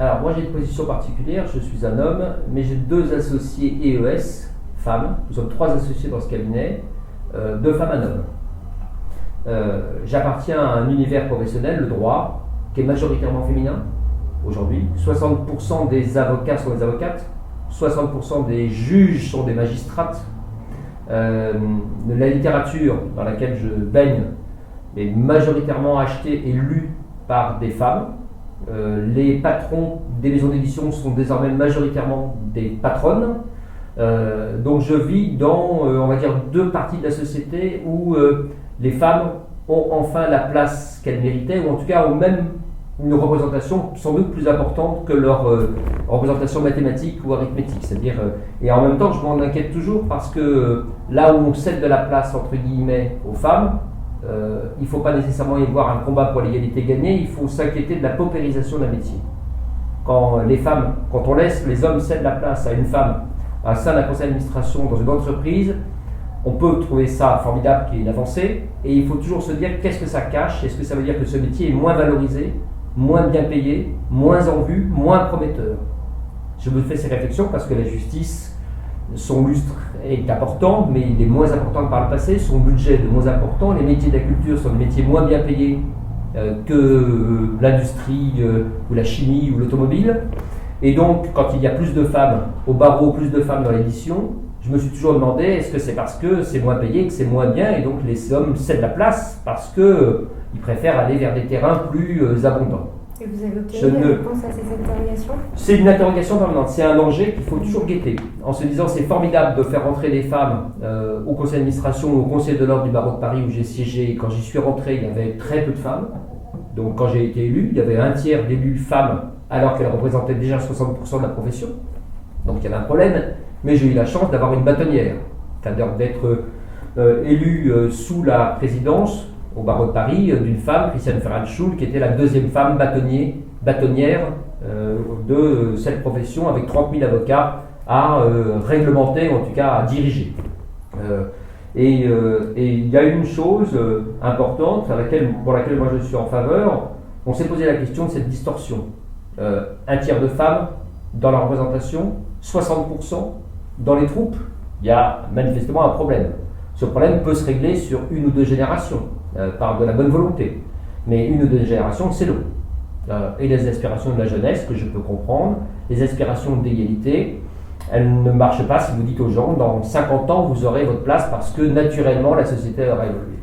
Alors moi j'ai une position particulière, je suis un homme, mais j'ai 2 associés EES, femmes. Nous sommes 3 associés dans ce cabinet, 2 femmes, un homme. J'appartiens à un univers professionnel, le droit, qui est majoritairement féminin aujourd'hui. 60% des avocats sont des avocates, 60% des juges sont des magistrates. La littérature dans laquelle je baigne est majoritairement achetée et lue par des femmes. Les patrons des maisons d'édition sont désormais majoritairement des patronnes. Donc je vis dans, on va dire, 2 parties de la société où les femmes ont enfin la place qu'elles méritaient, ou en tout cas ont même une représentation sans doute plus importante que leur représentation mathématique ou arithmétique. C'est-à-dire, et en même temps, je m'en inquiète toujours parce que là où on cède de la place, entre guillemets, aux femmes, il ne faut pas nécessairement y voir un combat pour l'égalité gagnée, il faut s'inquiéter de la paupérisation d'un métier. Quand on laisse les hommes cèdent la place à une femme au sein d'un conseil d'administration dans une entreprise, on peut trouver ça formidable qu'il y ait une avancée, et il faut toujours se dire qu'est-ce que ça cache. Est-ce que ça veut dire que ce métier est moins valorisé, moins bien payé, moins en vue, moins prometteur? Je me fais ces réflexions parce que la justice, son lustre est important, mais il est moins important que par le passé, son budget est moins important, les métiers de la culture sont des métiers moins bien payés que l'industrie ou la chimie ou l'automobile. Et donc, quand il y a plus de femmes au barreau, plus de femmes dans l'édition, je me suis toujours demandé, est-ce que c'est parce que c'est moins payé, que c'est moins bien, et donc les hommes cèdent la place parce qu'ils préfèrent aller vers des terrains plus abondants. Et vous avez obtenu des réponses à ces interrogations? C'est une interrogation permanente, c'est un danger qu'il faut toujours guetter, en se disant c'est formidable de faire rentrer des femmes au conseil d'administration ou au conseil de l'ordre du barreau de Paris où j'ai siégé. Quand j'y suis rentré, il y avait très peu de femmes. Donc quand j'ai été élu, il y avait un tiers d'élus femmes alors qu'elles représentaient déjà 60% de la profession. Donc il y avait un problème. Mais j'ai eu la chance d'avoir une bâtonnière, c'est-à-dire d'être élu sous la présidence au barreau de Paris d'une femme, Christiane Ferrand-Schul, qui était la 2e femme bâtonnière de cette profession, avec 30 000 avocats à réglementer, en tout cas à diriger. Et il y a une chose importante pour laquelle moi je suis en faveur. On s'est posé la question de cette distorsion. Un tiers de femmes dans la représentation, 60% dans les troupes, il y a manifestement un problème. Ce problème peut se régler sur 1 ou 2 générations, par de la bonne volonté. Mais 1 ou 2 générations, c'est long. Et les aspirations de la jeunesse, que je peux comprendre, les aspirations d'égalité, elles ne marchent pas si vous dites aux gens, dans 50 ans, vous aurez votre place parce que naturellement, la société aura évolué.